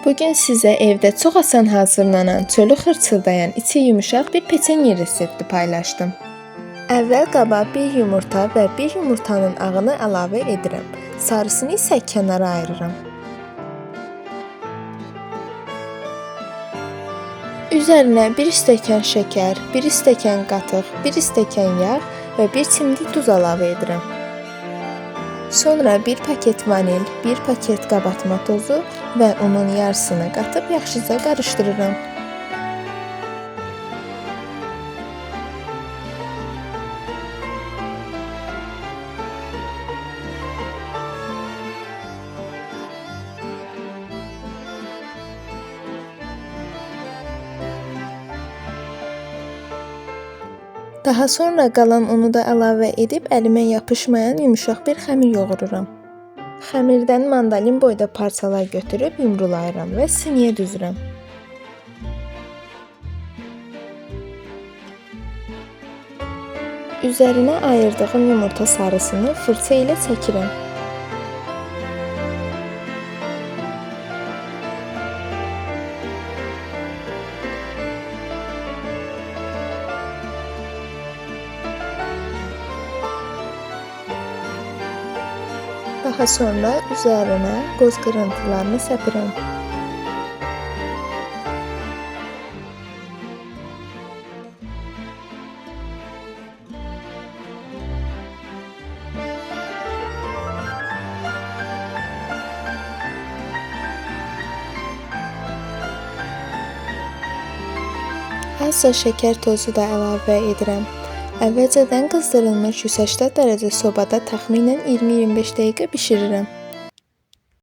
Bugün sizə evdə çox asan hazırlanan, çölü xırçıldayan, içi yumuşaq bir peçenye resepti paylaşdım. Əvvəl qaba bir yumurta və bir yumurtanın ağını əlavə edirəm. Sarısını isə kənara ayırıram. Üzərinə 1 stəkan şəkər, 1 stəkan qatıq, 1 stəkan yağ və 1 çimdik duz əlavə edirəm. Sonra 1 paket vanil, 1 paket qabartma tozu və unun yarısını qatıb yaxşıca qarışdırıram. Daha sonra qalan unu da əlavə edib əlimə yapışmayan yumuşaq bir xəmir yoğururam. Xəmirdən mandalin boyda parçalar götürüb yumrulayıram və siniyə düzürəm. Üzərinə ayırdığım yumurta sarısını fırça ilə çəkirəm. Daha sonra üzərinə qoz qırıntılarını səpirəm. Azca şəkər tozu da əlavə edirəm. Əvvəlcədən qızdırılmış 180 dərəcə sobada təxminən 20-25 dəqiqə bişirirəm.